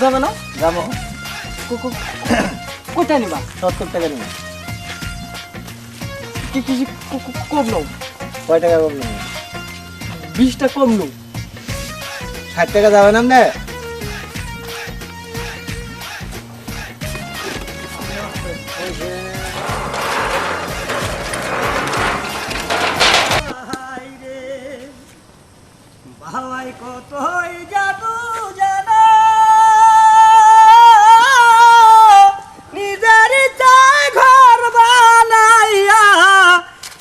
যাবে না? যাবো। কোথায় নিবা? 70 টাকা নিবো। কিছু কম নাও, কয় টাকা কম নেবো? 20টা কম নাও। 60 টাকা যাবে না আপনি? ভাই কতই জাদু জানা নিজের চাই ঘর বানাইয়া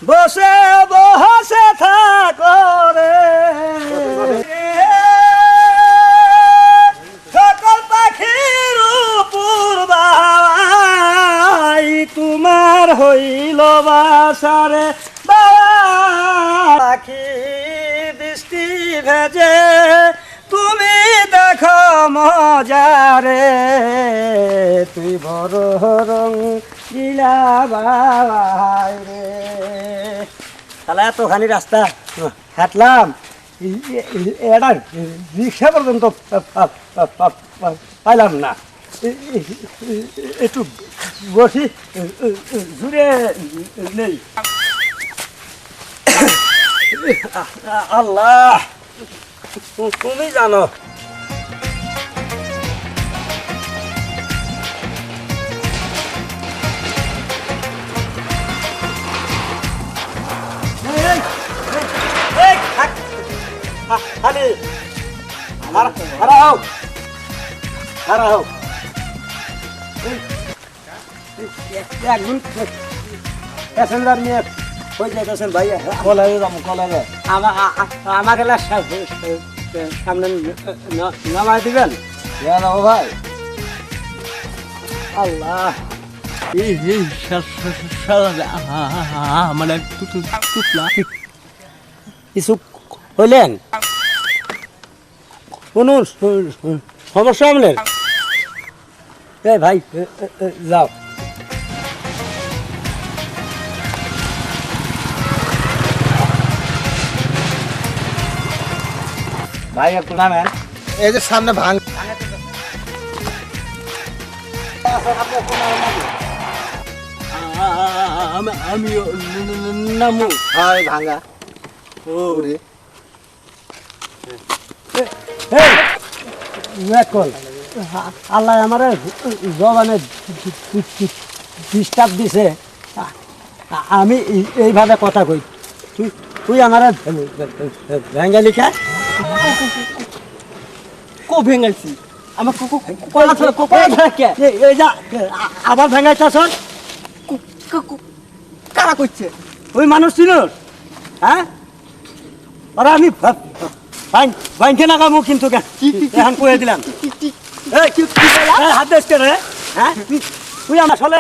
বসে বসে থাকরে সকল পাখির উপর বাই তোমার হইল বাসারে পাখি বৃষ্টি ভেজে তুমি দেখো মজারে তুই বড় রং দিলা বাই রে তাহলে এতখানি রাস্তা হাঁটলাম এটা রিক্সা পর্যন্ত পাইলাম না একটু বসি ঘুরে নেই আল্লাহ তুমি জানো প্যাসেঞ্জার নিয়ে হয়ে যাইতেছেন ভাই কলেজে যাবো কলেজে। আমাকে সামনে নামাই দিবেন যাবো ভাই। আল্লাহ মানে কিছু হইলেন কোন সমস্যা আমলের এই ভাই যাও ভাই একটু নামেন। এই যে সামনে ভাঙ আমি নামু। হয় ভাঙা। ওরে আল্লাহ আমার জবানে ডিস্টার্ব দিছে আমি এইভাবে কথা কই তুই আমার ভেঙ্গালিকা কো ভেঙাইছি আমার এই যা আবার ভেঙ্গাইছাস কারা করছে? ওই মানুষ ছিল হ্যাঁ ওরা আমি ভাইকে নাগামু কিন্তু এখন কয়ে দিলাম হাত দেশ রে হ্যাঁ তুই আমার আসলে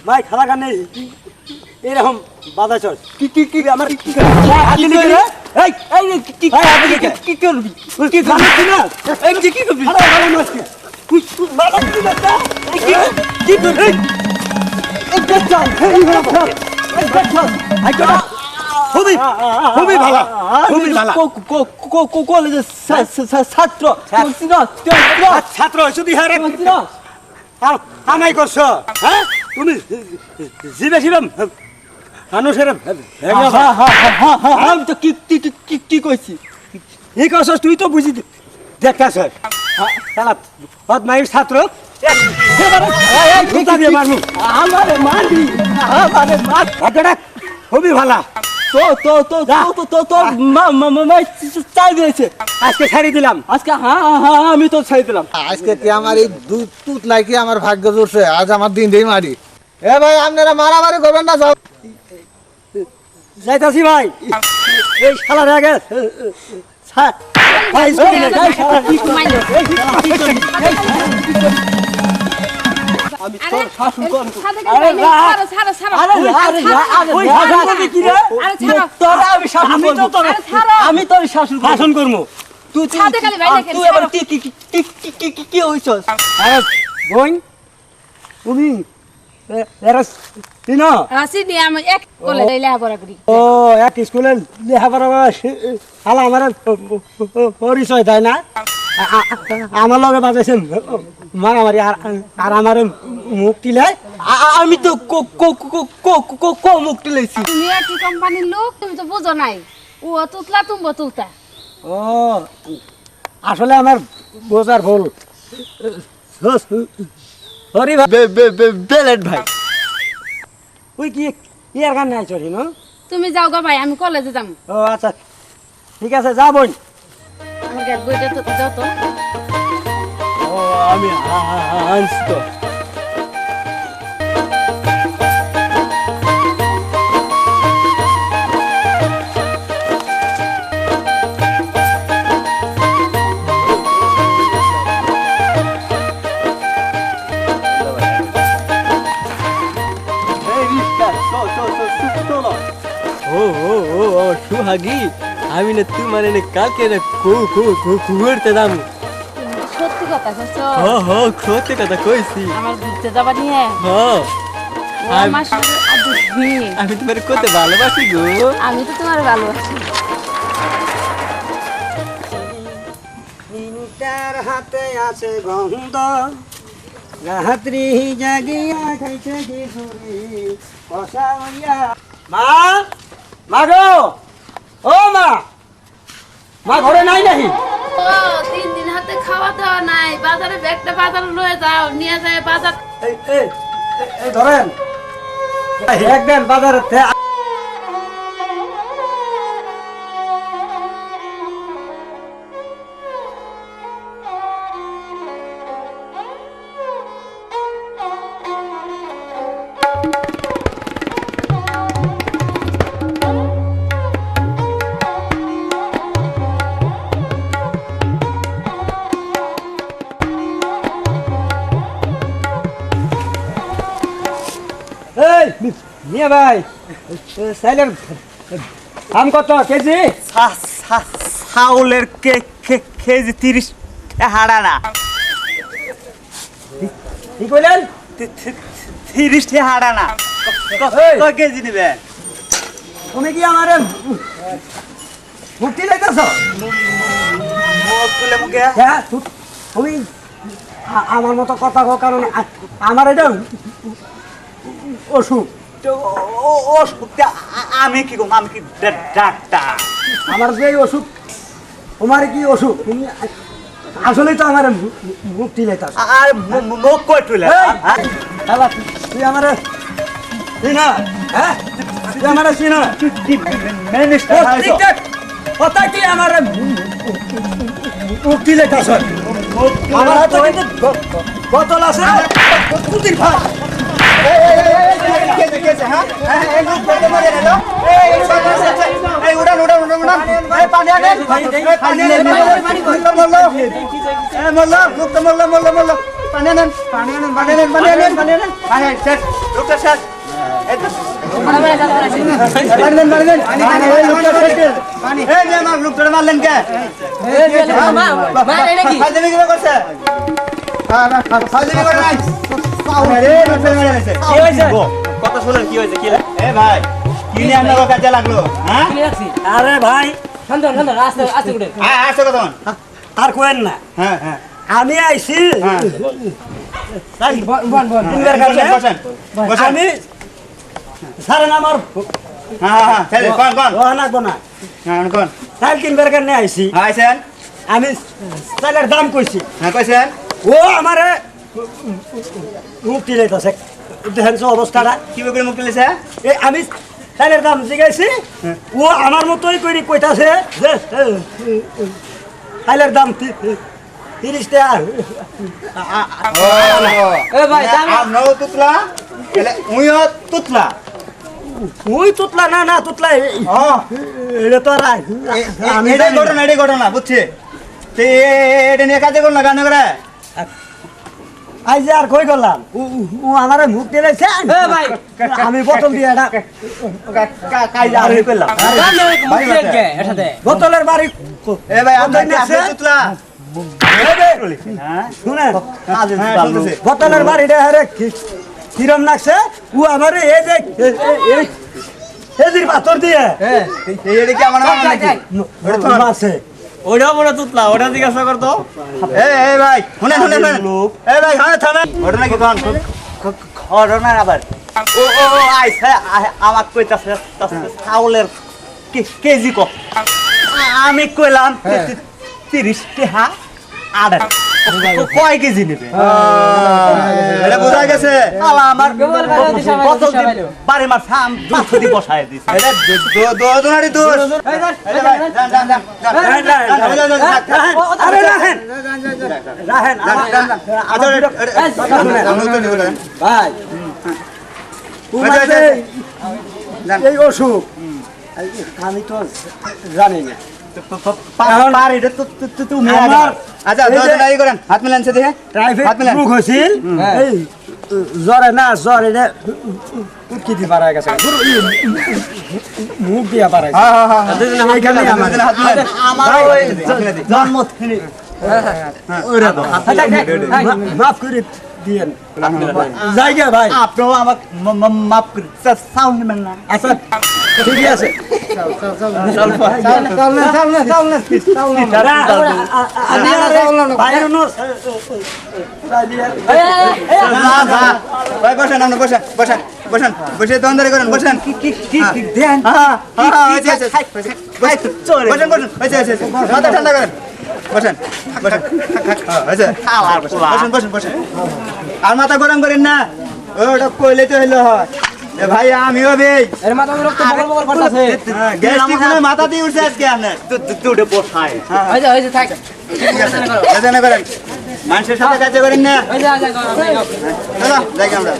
ভাই খালা গান নেই এরকম বাধা চল কি কি কি আমার কি হাত দিলি কি রে? এই, এই কি হাত দিলি কে? কি করবি? তুই কি জানিস কি না? এই কি করবি? আরে ভালো মাছ কি? তুই মারা দিলি বাচ্চা? কি করবি? এই বেচাল, এই বেচাল, এই বেচাল। আই কটা খুবই খুবই ভালো খুবই ভালো কলেজের ছাত্র ছাত্র শুধু হ্যাঁ আমাই করছো হ্যাঁ তুমি জিবে জিবে মানুষের আমি তো কি কইছি? এই করছস তুই তো বুঝি দেখতেছ খেলা বদমাইশ ছাত্র আমারে মারবি, আমারে মার। খুবই ভালো তো চাই দিয়েছে আজকে ছাড়ি দিলাম আজকে। হ্যাঁ আমি তো ছাই দিলাম। আজকে কি আমার এই দুধ তুত নাই কি আমার ভাগ্য জুড়ছে? আজ আমার দিন দেই মারি। এ ভাই আপনারা মারামারি করবেন না, যাও। যাইতাছি ভাই এই শালার আগে আমি তোর শাসন করব। আমি তোর শাসন করবো তুই আবার কি হইছস? আরে বোন তুমি এরা চিনো? ও এক স্কুলে লেখাপড়া হালা আমার পরিচয় তাই না? আমার লগে বাজাইছেন মারামারি আর আমার মুখ টিলাই আমি তো মুখ তুলেছি। তুমি একই কোম্পানির লোক, তুমি তো বুঝো নাই। ও তুতলা তুমি তুলতা। ও আসলে আমার বোঝার ভুল। সরি ভাই। বেলেট ভাই ওই কি ইয়ার গান নাই চলি না? তুমি যাও গা ভাই, আমি কলেজে যাম। ও আচ্ছা ঠিক আছে, যা বোন। আমার গেট বইটা তো দাও তো। ও আমি আনছি তো। সুহাগী আমি না তুই মানে কালকে না ঘুরতে যাবো। সত্যি কথা কইছো? সত্যি কথা কইছি। আমার ঘুরতে যাবা নিয়ে? ও আমার সাথে আদুবি। আমি তোমার কত ভালোবাসি গো। আমি তো তোমার ভালোবাসি। তার হাতে আছে গন্ধ, রাত্রি জাগিয়া খাইছে কিশোরী কষা হইয়া। মা, মা গো, ও মা, মা ঘরে নাই নাকি? ও 3 দিন হাতে খাওয়া দাওয়া নাই। বাজারে ব্যাগটা বাজারে লয়ে যাও, নিয়ে যায় বাজার। এই এই এই ধরেন একদিন বাজারে নিয়ে ভাই সাইলের দাম কত কেজি? চাউলের কেজি 30 হাড়া না, কি কইলেন? 30 হাড়া না। কয় কেজি নিবে? তুমি কি আমারে মুক্তি লাইতেছ? মুখ তুলে মুখে হ্যাঁ তুমি আমার মতো কথা কও, কারণ আমার এটা অসুখ। ও সত্যি আমি কি কম? আমি কি ডাক্তার? আমার যে অসুখ, তোমার কি অসুখ? তুমি আসলেই তো আমার মুক্তি লাইতাছ। আর মুখ কই তুলে? তুই আমার চিনা? হ্যাঁ তুই আমার চিনা? কথা কি আমার মুক্তি লাইতাছ? আমার হাতে কিন্তু বোতল আছে। কুতির ভাই মারলেন কে? কথা শুনেন কি হয়েছে? কি ভাই কি নিয়ে আপনার কাজে লাগলো? হ্যাঁ আরে ভাই আসো কত? আর কোয়েন না, হ্যাঁ হ্যাঁ আমি আইছি বসেন। আমি সারেন আমার হ্যাঁ হ্যাঁ কোন কোন লাগবো না, হ্যাঁ কোন চাল কিনবার কারণে আইছি। আইছেন? আমি চালের দাম কইছি, হ্যাঁ কইছেন? ও আমারে মুক্তি লাইতাছে। দেখেন তো অবস্থাটা কি করে মুখ তুলেছে? আমি চালের দাম জিগাইছি, ও আমার মতোই করে কইতাছে যে চালের দাম 30 টাকা। আপনারও তুতলা, উইও তুতলা। ওই তুতলা না, না তুতলা এটা তো আর আমি এটাই ঘটনা বুঝছি। এটা নিয়ে কাজে করুন না গান করে। আজ আর কই করলাম, ও আমার মুখ দিয়েছে। আমি বোতল দিয়ে এটা বোতলের বাড়ি এ ভাই আপনি তুতলা। শুনেন, বোতলের বাড়িটা হারে কিরম লাগছে। ও আমার এই যে এদির পাথর দিয়ে এটা কি আমার মামা নাকি? আছে ওটা মনে তুতলা ওটা জিজ্ঞাসা করতো এই ভাই শুনেন শুনেন এই ভাই হ্যাঁ থামেন ঘটনা কি কোন ঘটনা আবার ও ও ও আইছে আমাক কইতাছে চাউলের কেজি কত আমি কইলাম 30 টাকা আড়া কয় কেজি নেবে এটা বোঝা গেছে আলা আমার কত বাড়ি মার সাম দুধি বসায় দিছে এটা দোদনারি দোষ আরে রাহেন রাহেন ভাই এই অসুখ আমি তো জানি না পার এটা তো তুমি আচ্ছা দোদনারি করেন হাত মিলানছে দেখে প্রাইভেট হাত মিলান রোগ হয়েছিল এই জ্বরে না জ্বর এটা উৎকিতি বাড়ায় গেছে মুখ দিয়া বাড়ায় হ্যাঁ হ্যাঁ হ্যাঁ এইখানে আমার হাত মিলান আমার ওই জন্ম মাফ করে দিয়েন জায়গা ভাই আপনিও আমাকে মাফ করে সাউন্ড নেবেন না আচ্ছা ঠিক আছে ভাই বসেন আপনি বসেন বসেন বসেন বসে দন্দরে করেন বসেন কি দেন বসেন বসেন মাথা ঠান্ডা করেন বসেন বসেন বসেন বসেন বসেন আর মাথা গরম করেন না ওটা কইলে তো হইলো হয় এ ভাই আমিও ভাই এর মাথা রক্ত বগল বগল করতেছে গ্যাস্ট্রিক মাথা দিয়ে উঠছে আজকে আপনার তুই বসায় হইছে থাক না করেন মানুষের সাথে কাজ করেন না হইছে চলো যাই আমরা